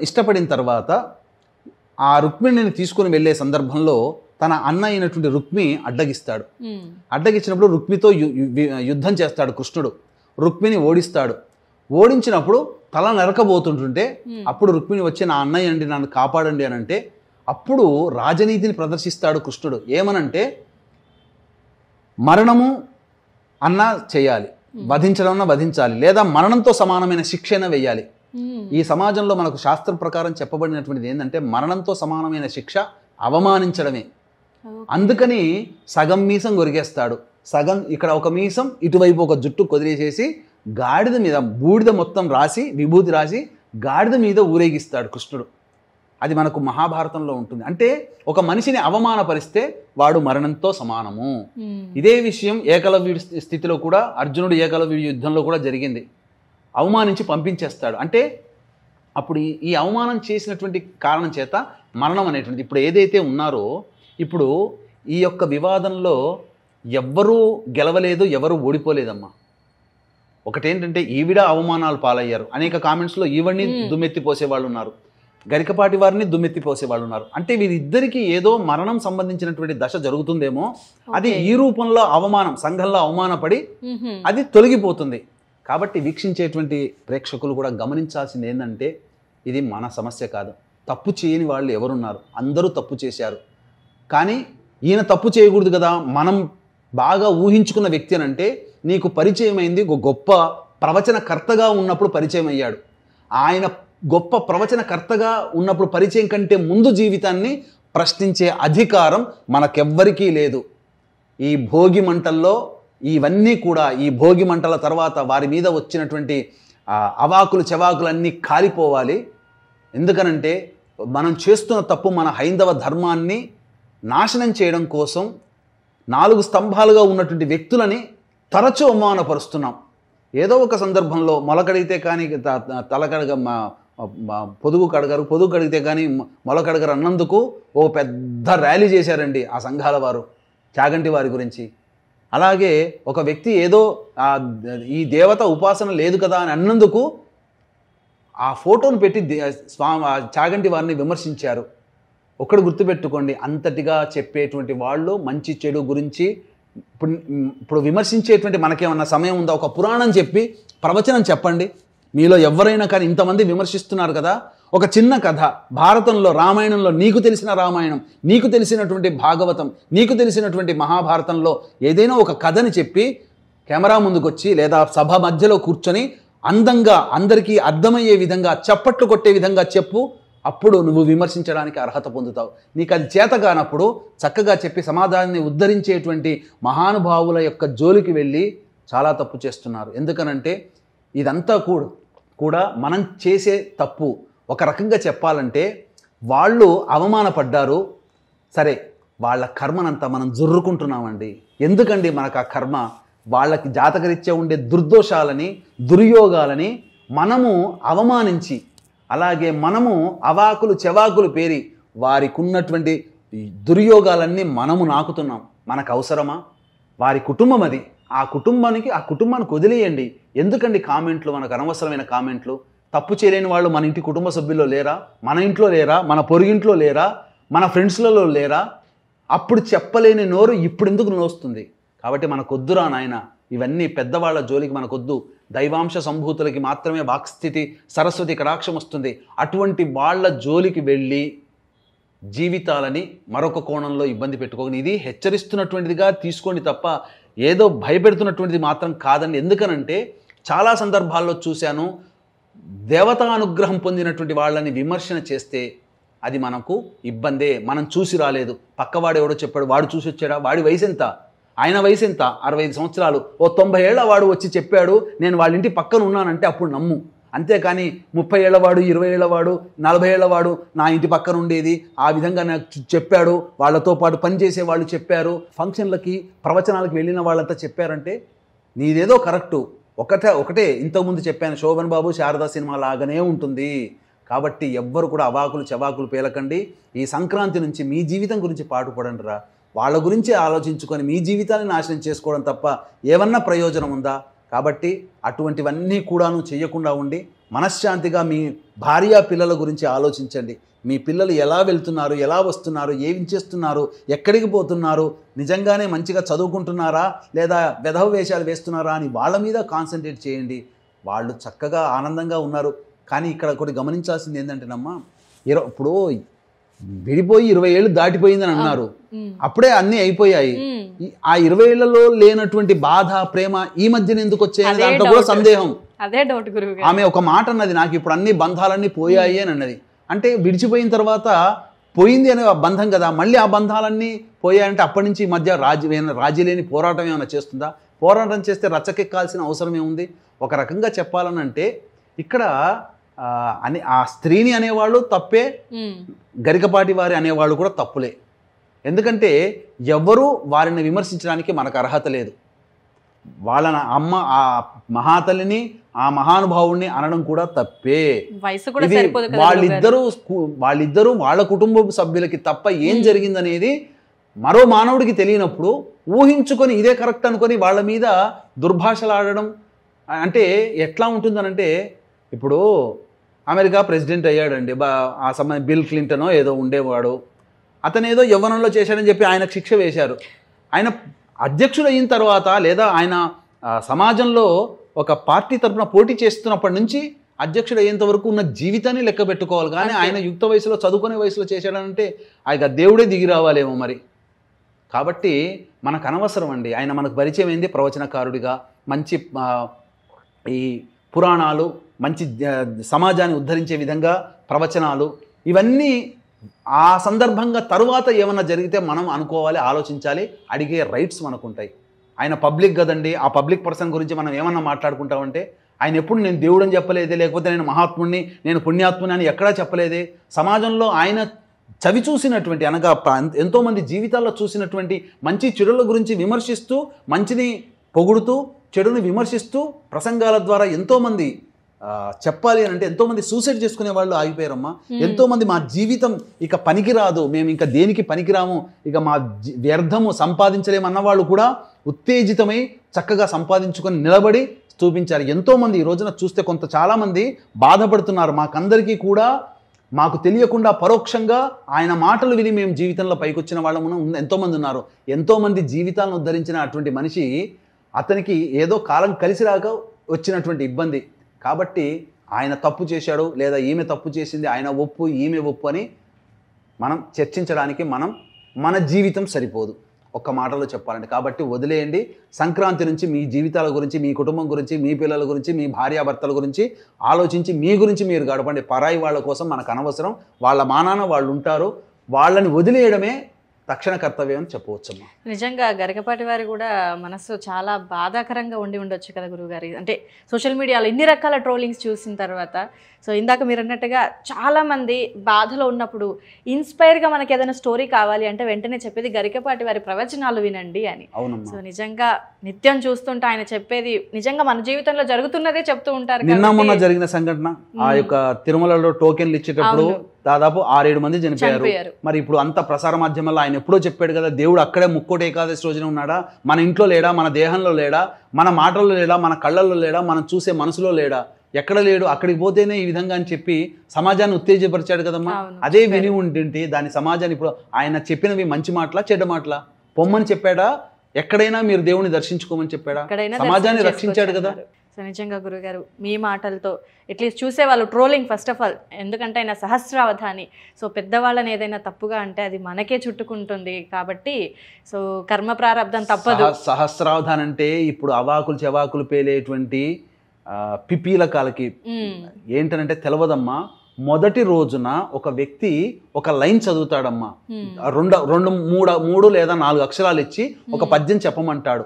ఇష్టపడిన తర్వాత ఆ రుక్మిణిని తీసుకుని వెళ్ళే సందర్భంలో తన అన్న అయినటువంటి రుక్మి అడ్డగిస్తాడు. అడ్డగించినప్పుడు రుక్మితో యుద్ధం చేస్తాడు కృష్ణుడు. రుక్మిని ఓడిస్తాడు. ఓడించినప్పుడు తల నరకబోతుంటుంటే అప్పుడు రుక్మిణి వచ్చి నా అన్నయ్య అండి, నన్ను కాపాడండి అని అంటే అప్పుడు రాజనీతిని ప్రదర్శిస్తాడు కృష్ణుడు. ఏమనంటే మరణము అన్నా చేయాలి, వధించడం వధించాలి, లేదా మరణంతో సమానమైన శిక్షణ వేయాలి. ఈ సమాజంలో మనకు శాస్త్రం ప్రకారం చెప్పబడినటువంటిది ఏంటంటే మరణంతో సమానమైన శిక్ష అవమానించడమే. అందుకని సగం మీసం గొరిగేస్తాడు, సగం ఇక్కడ ఒక మీసం, ఇటువైపు ఒక జుట్టు కొదిలేసేసి గాడిద మీద బూడిద మొత్తం రాసి, విభూతి రాసి గాడిద మీద ఊరేగిస్తాడు కృష్ణుడు. అది మనకు మహాభారతంలో ఉంటుంది. అంటే ఒక మనిషిని అవమానపరిస్తే వాడు మరణంతో సమానము. ఇదే విషయం ఏకలవ్యుడి స్థితిలో కూడా, అర్జునుడు ఏకలవ్యుడి యుద్ధంలో కూడా జరిగింది. అవమానించి పంపించేస్తాడు. అంటే అప్పుడు ఈ అవమానం చేసినటువంటి కారణం చేత మరణం అనేటువంటిది. ఇప్పుడు ఏదైతే ఉన్నారో, ఇప్పుడు ఈ యొక్క వివాదంలో ఎవ్వరూ గెలవలేదు, ఎవరు ఓడిపోలేదమ్మా. ఒకటేంటంటే ఈవిడ అవమానాలు పాలయ్యారు. అనేక కామెంట్స్లో ఈవిడ్ని దుమ్మెత్తిపోసే వాళ్ళు ఉన్నారు, గరికపాటి వారిని దుమ్మెత్తిపోసే వాళ్ళు ఉన్నారు. అంటే వీరిద్దరికీ ఏదో మరణం సంబంధించినటువంటి దశ జరుగుతుందేమో, అది ఈ రూపంలో అవమానం, సంఘంలో అవమానపడి అది తొలగిపోతుంది. కాబట్టి వీక్షించేటువంటి ప్రేక్షకులు కూడా గమనించాల్సింది ఏంటంటే ఇది మన సమస్య కాదు. తప్పు చేయని వాళ్ళు ఎవరున్నారు? అందరూ తప్పు చేశారు. కానీ ఈయన తప్పు చేయకూడదు కదా. మనం బాగా ఊహించుకున్న వ్యక్తి అని అంటే నీకు పరిచయం అయింది గొప్ప ప్రవచనకర్తగా ఉన్నప్పుడు పరిచయం అయ్యాడు. ఆయన గొప్ప ప్రవచనకర్తగా ఉన్నప్పుడు పరిచయం కంటే ముందు జీవితాన్ని ప్రశ్నించే అధికారం మనకెవ్వరికీ లేదు. ఈ భోగి మంటల్లో ఇవన్నీ కూడా, ఈ భోగి మంటల తర్వాత వారి మీద వచ్చినటువంటి అవాకులు చెవాకులన్నీ కాలిపోవాలి. ఎందుకనంటే మనం చేస్తున్న తప్పు మన హైందవ ధర్మాన్ని నాశనం చేయడం కోసం 4 స్తంభాలుగా ఉన్నటువంటి వ్యక్తులని తరచూ అవమానపరుస్తున్నాం. ఏదో ఒక సందర్భంలో మొలకడిగితే కానీ తలకడగ పొదుగు కడిగితే కానీ మొలకడగరు అన్నందుకు ఓ పెద్ద ర్యాలీ చేశారండి ఆ సంఘాల వారు చాగంటి వారి గురించి. అలాగే ఒక వ్యక్తి ఏదో ఈ దేవత ఉపాసన లేదు కదా అని అన్నందుకు ఆ ఫోటోను పెట్టి చాగంటి వారిని విమర్శించారు. ఒకటి గుర్తుపెట్టుకోండి, అంతటిగా చెప్పేటువంటి వాళ్ళు మంచి చెడు గురించి ఇప్పుడు విమర్శించేటువంటి మనకేమన్నా సమయం ఉందా? ఒక పురాణం చెప్పి ప్రవచనం చెప్పండి. మీలో ఎవరైనా కానీ ఇంతమంది విమర్శిస్తున్నారు కదా. ఒక చిన్న కథ, భారతంలో రామాయణంలో నీకు తెలిసిన రామాయణం, నీకు తెలిసినటువంటి భాగవతం, నీకు తెలిసినటువంటి మహాభారతంలో ఏదైనా ఒక కథని చెప్పి కెమెరా ముందుకు వచ్చి లేదా సభ మధ్యలో కూర్చొని అందంగా అందరికీ అర్థమయ్యే విధంగా చప్పట్లు కొట్టే విధంగా చెప్పు. అప్పుడు నువ్వు విమర్శించడానికి అర్హత పొందుతావు. నీకు అది చేత కానప్పుడు చక్కగా చెప్పి సమాధానాన్ని ఉద్ధరించేటువంటి మహానుభావుల యొక్క జోలికి వెళ్ళి చాలా తప్పు చేస్తున్నారు. ఎందుకనంటే ఇదంతా కూడా మనం చేసే తప్పు. ఒక రకంగా చెప్పాలంటే వాళ్ళు అవమానపడ్డారు, సరే వాళ్ళ కర్మనంతా మనం జుర్రుకుంటున్నామండి. ఎందుకండి మనకు ఆ కర్మ? వాళ్ళకి జాతకరీత్యా ఉండే దుర్దోషాలని, దుర్యోగాలని మనము అవమానించి, అలాగే మనము అవాకులు చెవాకులు పేరి వారికి ఉన్నటువంటి దుర్యోగాలన్నీ మనము నాకుతున్నాం. మనకు అవసరమా? వారి కుటుంబం అది. ఆ కుటుంబానికి వదిలేయండి. ఎందుకండి కామెంట్లు, మనకు అనవసరమైన కామెంట్లు? తప్పు చేయలేని వాళ్ళు మన ఇంటి కుటుంబ సభ్యుల్లో లేరా? మన ఇంట్లో లేరా? మన పొరుగింట్లో లేరా? మన ఫ్రెండ్స్లలో లేరా? అప్పుడు చెప్పలేని నోరు ఇప్పుడు ఎందుకు నోస్తుంది? కాబట్టి మనకొద్దురా నాయన, ఇవన్నీ పెద్దవాళ్ళ జోలికి మనకొద్దు. దైవాంశ సంభూతులకి మాత్రమే వాక్స్థితి సరస్వతి కటాక్షం వస్తుంది. అటువంటి వాళ్ళ జోలికి వెళ్ళి జీవితాలని మరొక కోణంలో ఇబ్బంది పెట్టుకోని ఇది హెచ్చరిస్తున్నటువంటిదిగా తీసుకోండి తప్ప ఏదో భయపెడుతున్నటువంటిది మాత్రం కాదండి. ఎందుకనంటే చాలా సందర్భాల్లో చూశాను, దేవతా అనుగ్రహం పొందినటువంటి వాళ్ళని విమర్శన చేస్తే అది మనకు ఇబ్బందే. మనం చూసి రాలేదు, పక్కవాడు ఎవడో చెప్పాడు, వాడు చూసి వచ్చాడా, వాడి వయసు ఎంత, ఆయన వయసు ఎంత, 65 సంవత్సరాలు, ఓ 90 ఏళ్ల వాడు వచ్చి చెప్పాడు నేను వాళ్ళ ఇంటి పక్కన ఉన్నానంటే అప్పుడు నమ్ము. అంతేకాని 30 ఏళ్లవాడు, 20 ఏళ్లవాడు, 40 ఏళ్లవాడు నా ఇంటి పక్కన ఉండేది, ఆ విధంగా నాకు చెప్పాడు, వాళ్ళతో పాటు పనిచేసే వాళ్ళు చెప్పారు, ఫంక్షన్లకి ప్రవచనాలకు వెళ్ళిన వాళ్ళంతా చెప్పారంటే నీదేదో కరెక్టు. ఒకటే ఇంతకుముందు చెప్పాను, శోభన్ బాబు శారదా సినిమా లాగానే ఉంటుంది. కాబట్టి ఎవ్వరు కూడా అవాకులు చవాకులు పేలకండి. ఈ సంక్రాంతి నుంచి మీ జీవితం గురించి పాటుపడండి రా. వాళ్ళ గురించి ఆలోచించుకొని మీ జీవితాన్ని నాశనం చేసుకోవడం తప్ప ఏమన్నా ప్రయోజనం ఉందా? కాబట్టి అటువంటివన్నీ కూడాను చేయకుండా ఉండి మనశ్శాంతిగా మీ భార్య పిల్లల గురించి ఆలోచించండి. మీ పిల్లలు ఎలా వెళ్తున్నారు, ఎలా వస్తున్నారు, ఏం చేస్తున్నారు, ఎక్కడికి పోతున్నారు, నిజంగానే మంచిగా చదువుకుంటున్నారా లేదా వెధవ వేషాలు వేస్తున్నారా అని వాళ్ళ మీద కాన్సన్ట్రేట్ చేయండి. వాళ్ళు చక్కగా ఆనందంగా ఉన్నారు. కానీ ఇక్కడ ఒకటి గమనించాల్సింది ఏంటంటేనమ్మా, ఇప్పుడు విడిపోయి 20 ఏళ్ళు దాటిపోయిందని అన్నారు, అప్పుడే అన్నీ అయిపోయాయి. ఆ 20 ఏళ్లలో లేనటువంటి బాధ, ప్రేమ ఈ మధ్యన ఎందుకు వచ్చాయని దాంట్లో కూడా సందేహం. అదే డౌట్ గురువు. ఆమె ఒక మాట అన్నది, నాకు ఇప్పుడు అన్ని బంధాలన్నీ పోయాయి అని అన్నది. అంటే విడిచిపోయిన తర్వాత పోయింది అనే బంధం కదా, మళ్ళీ ఆ బంధాలన్నీ పోయాయంటే అప్పటి నుంచి ఈ మధ్య రాజీ లేని పోరాటం ఏమైనా చేస్తుందా? పోరాటం చేస్తే రచ్చకెక్కాల్సిన అవసరం ఏముంది? ఒక రకంగా చెప్పాలనంటే ఇక్కడ ఆ స్త్రీని అనేవాళ్ళు తప్పే, గరికపాటి వారి అనేవాళ్ళు కూడా తప్పులే. ఎందుకంటే ఎవరు వారిని విమర్శించడానికి మనకు అర్హత లేదు. వాళ్ళ అమ్మ ఆ మహాతల్లిని, ఆ మహానుభావుడిని అనడం కూడా తప్పే. వాళ్ళిద్దరూ వాళ్ళ కుటుంబ సభ్యులకి తప్ప ఏం జరిగిందనేది మరో మానవుడికి తెలియనప్పుడు ఊహించుకొని ఇదే కరెక్ట్ అనుకొని వాళ్ళ మీద దుర్భాషలాడడం అంటే ఎట్లా ఉంటుందనంటే, ఇప్పుడు అమెరికా ప్రెసిడెంట్ అయ్యాడండి, ఆ సమయం బిల్ క్లింటనో ఏదో ఉండేవాడు, అతను ఏదో యవ్వనంలో చేశాడని చెప్పి ఆయనకు శిక్ష వేశారు. ఆయన అధ్యక్షుడు అయిన తర్వాత లేదా ఆయన సమాజంలో ఒక పార్టీ తరఫున పోటీ చేస్తున్నప్పటి నుంచి అధ్యక్షుడు అయ్యేంత వరకు ఉన్న జీవితాన్ని లెక్క పెట్టుకోవాలి. కానీ ఆయన యుక్త వయసులో చదువుకునే వయసులో చేశాడంటే ఆయన దేవుడే దిగి రావాలేమో మరి. కాబట్టి మనకు అనవసరం అండి. ఆయన మనకు పరిచయం అయింది ప్రవచనకారుడిగా, మంచి ఈ పురాణాలు, మంచి సమాజాన్ని ఉద్ధరించే విధంగా ప్రవచనాలు, ఇవన్నీ ఆ సందర్భంగా తరువాత ఏమన్నా జరిగితే మనం అనుకోవాలి, ఆలోచించాలి, అడిగే రైట్స్ మనకు ఉంటాయి. ఆయన పబ్లిక్ కదండి, ఆ పబ్లిక్ పర్సన్ గురించి మనం ఏమన్నా మాట్లాడుకుంటామంటే ఆయన ఎప్పుడు నేను దేవుడు అని చెప్పలేదే, లేకపోతే నేను మహాత్ముడిని, నేను పుణ్యాత్ముని అని ఎక్కడా చెప్పలేదే. సమాజంలో ఆయన చవి చూసినటువంటి అనగా ఎంతోమంది జీవితాల్లో చూసినటువంటి మంచి చెడుల గురించి విమర్శిస్తూ, మంచిని పొగుడుతూ చెడుని విమర్శిస్తూ ప్రసంగాల ద్వారా ఎంతోమంది చెప్పాలి అని అంటే ఎంతోమంది సూసైడ్ చేసుకునే వాళ్ళు ఆగిపోయారమ్మా. ఎంతోమంది మా జీవితం ఇక పనికిరాదు, మేము ఇంకా దేనికి పనికిరాము, ఇక మా వ్యర్థము సంపాదించలేమన్న వాళ్ళు కూడా ఉత్తేజితమై చక్కగా సంపాదించుకొని నిలబడి చూపించారు. ఎంతోమంది ఈ రోజున చూస్తే చాలామంది బాధపడుతున్నారు. మాకందరికీ కూడా మాకు తెలియకుండా పరోక్షంగా ఆయన మాటలు విని మేము జీవితంలో పైకొచ్చిన వాళ్ళము ఎంతోమంది ఉన్నారు. ఎంతోమంది జీవితాలను ఉద్ధరించిన అటువంటి మనిషి, అతనికి ఏదో కాలం కలిసి రాక వచ్చినటువంటి ఇబ్బంది. కాబట్టి ఆయన తప్పు చేశాడు లేదా ఈమె తప్పు చేసింది, ఆయన ఒప్పు ఈమె ఒప్పు అని మనం చర్చించడానికి మన జీవితం సరిపోదు ఒక్క మాటలో చెప్పాలంటే. కాబట్టి వదిలేయండి. సంక్రాంతి నుంచి మీ జీవితాల గురించి, మీ కుటుంబం గురించి, మీ పిల్లల గురించి, మీ భార్యాభర్తల గురించి ఆలోచించి మీ గురించి మీరు గడపండి. పరాయి వాళ్ళ కోసం మనకు అనవసరం. వాళ్ళ మానాన వాళ్ళు ఉంటారు, వాళ్ళని వదిలేయడమే తక్షణ కర్తవ్యం అని చెప్పవచ్చమ్మా. నిజంగా గరికపాటి వారి కూడా మనసు చాలా బాధాకరంగా ఉండొచ్చు కదా గురువుగారి. అంటే సోషల్ మీడియాలో ఇన్ని రకాల ట్రోలింగ్స్ చూసిన తర్వాత, సో ఇందాక మీరు అన్నట్టుగా చాలామంది బాధలో ఉన్నప్పుడు ఇన్స్పైర్గా మనకి ఏదైనా స్టోరీ కావాలి అంటే వెంటనే చెప్పేది గరికపాటి వారి ప్రవచనాలు వినండి అని. సో నిజంగా నిత్యం చూస్తుంటే ఆయన చెప్పేది నిజంగా మన జీవితంలో జరుగుతున్నదే చెప్తూ ఉంటారు. నిన్న మొన్న జరిగిన సంఘటన, ఆ యొక్క తిరుమలలో టోకెన్లు ఇచ్చేటప్పుడు దాదాపు 6-7 మంది చనిపోయారు. మరి ఇప్పుడు అంత ప్రసార మాధ్యమాల్లో ఆయన ఎప్పుడో చెప్పాడు కదా, దేవుడు అక్కడే ముక్కోటి ఏకాదశి రోజున ఉన్నాడా, మన ఇంట్లో లేడా, మన దేహంలో లేడా, మన మాటల్లో లేడా, మన కళ్ళల్లో లేడా, మనం చూసే మనసులో లేడా, ఎక్కడ లేడు, అక్కడికి పోతేనే ఈ విధంగా అని చెప్పి సమాజాన్ని ఉత్తేజపరిచాడు కదమ్మా. అదే విని ఉంటుంటే దాని సమాజాన్ని ఇప్పుడు ఆయన చెప్పినవి మంచి మాటలా చెడ్డ మాటలా? పొమ్మని చెప్పాడా? ఎక్కడైనా మీరు దేవుని దర్శించుకోమని చెప్పాడా? సమాజాన్ని రక్షించాడు కదా. సో నిజంగా గురుగారు మీ మాటలతో అట్లీస్ట్ చూసేవాళ్ళు ట్రోలింగ్ ఫస్ట్ ఆఫ్ ఆల్, ఎందుకంటే ఆయన సహస్రావధాని. సో పెద్దవాళ్ళని ఏదైనా తప్పుగా అంటే అది మనకే చుట్టుకుంటుంది కాబట్టి సో కర్మ ప్రారంధం తప్పదు. సహస్రావధాన్ అంటే ఇప్పుడు అవాకులు చెవాకులు పేలేటువంటి పిపీలకాలకి ఏంటనంటే తెలవదమ్మా. మొదటి రోజున ఒక వ్యక్తి ఒక లైన్ చదువుతాడమ్మా, మూడు లేదా 4 అక్షరాలు ఇచ్చి ఒక పద్యం చెప్పమంటాడు.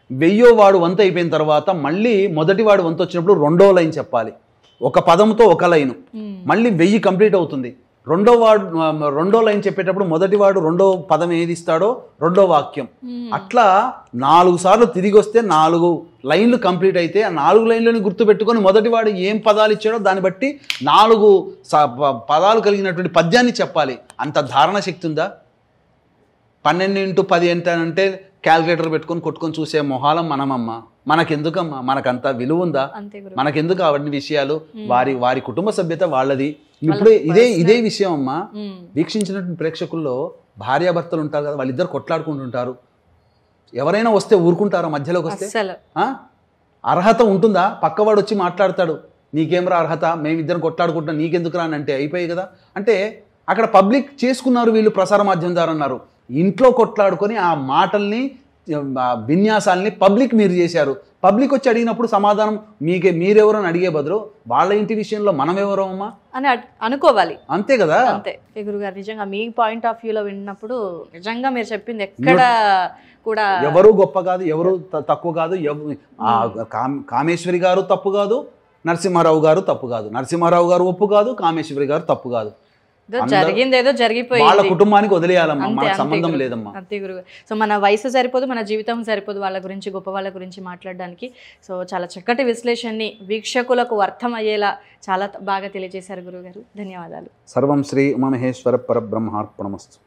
1000వ వాడు వంతు అయిపోయిన తర్వాత మళ్ళీ మొదటి వాడు వంతు వచ్చినప్పుడు 2వ లైన్ చెప్పాలి. ఒక పదంతో ఒక లైను, మళ్ళీ 1000 కంప్లీట్ అవుతుంది. 2వ లైన్ చెప్పేటప్పుడు మొదటి వాడు 2వ పదం ఏది ఇస్తాడో 2వ వాక్యం. అట్లా 4 సార్లు తిరిగి వస్తే 4 లైన్లు కంప్లీట్ అయితే ఆ 4 లైన్లను గుర్తుపెట్టుకొని మొదటి వాడు ఏం పదాలు ఇచ్చాడో దాన్ని బట్టి 4 పదాలు కలిగినటువంటి పద్యాన్ని చెప్పాలి. అంత ధారణ శక్తి ఉందా? 12 × 10 అంటే క్యాల్కులేటర్ పెట్టుకొని కొట్టుకొని చూసే మొహాలం మనమమ్మ. మనకెందుకమ్మా? మనకంత విలువ ఉందా? మనకెందుకు అవన్నీ విషయాలు? వారి కుటుంబ సభ్యత వాళ్ళది. ఇప్పుడు ఇదే విషయం అమ్మా. వీక్షించినటువంటి ప్రేక్షకుల్లో భార్యాభర్తలు ఉంటారు కదా, వాళ్ళిద్దరు కొట్లాడుకుంటుంటారు. ఎవరైనా వస్తే ఊరుకుంటారా? మధ్యలోకి వస్తే అర్హత ఉంటుందా? పక్కవాడు వచ్చి మాట్లాడతాడు, నీకేమరా అర్హత, మేమిద్దరం కొట్లాడుకుంటున్నాం, నీకెందుకు రా అంటే అయిపోయాయి కదా. అంటే అక్కడ పబ్లిక్ చేసుకున్నారు, వీళ్ళు ప్రసార మాధ్యమం ద్వారా అన్నారు. ఇంట్లో కొట్లాడుకొని ఆ మాటల్ని విన్యాసాలని పబ్లిక్ మీరు చేశారు. పబ్లిక్ వచ్చి అడిగినప్పుడు సమాధానం మీరెవరు అని అడిగే బదులు వాళ్ళ ఇంటి విషయంలో మనం ఎవరో అమ్మా అని అనుకోవాలి. అంతే కదా. అంతే. గురుగారు నిజంగా మీ పాయింట్ ఆఫ్ వ్యూలో విన్నప్పుడు నిజంగా మీరు చెప్పింది ఎక్కడ కూడా ఎవరు గొప్ప కాదు, ఎవరు తక్కువ కాదు. కామేశ్వరి గారు తప్పు కాదు, నరసింహారావు గారు తప్పు కాదు. నరసింహారావు గారు ఒప్పు కాదు, కామేశ్వరి గారు తప్పు కాదు. జరిగిందేదో జరిగిపోయింది, వాళ్ళ కుటుంబానికి వదిలేయాలమ్మా, మనకు సంబంధం లేదమ్మా. అంతే గురువు. సో మన వయసు సరిపోదు, మన జీవితం సరిపోదు వాళ్ళ గురించి, గొప్ప వాళ్ళ గురించి మాట్లాడడానికి. సో చాలా చక్కటి విశ్లేషణని వీక్షకులకు అర్థమయ్యేలా చాలా బాగా తెలియజేశారు గురుగారు. ధన్యవాదాలు. సర్వం శ్రీ ఉమామహేశ్వర పరబ్రహ్మార్పణమస్తు.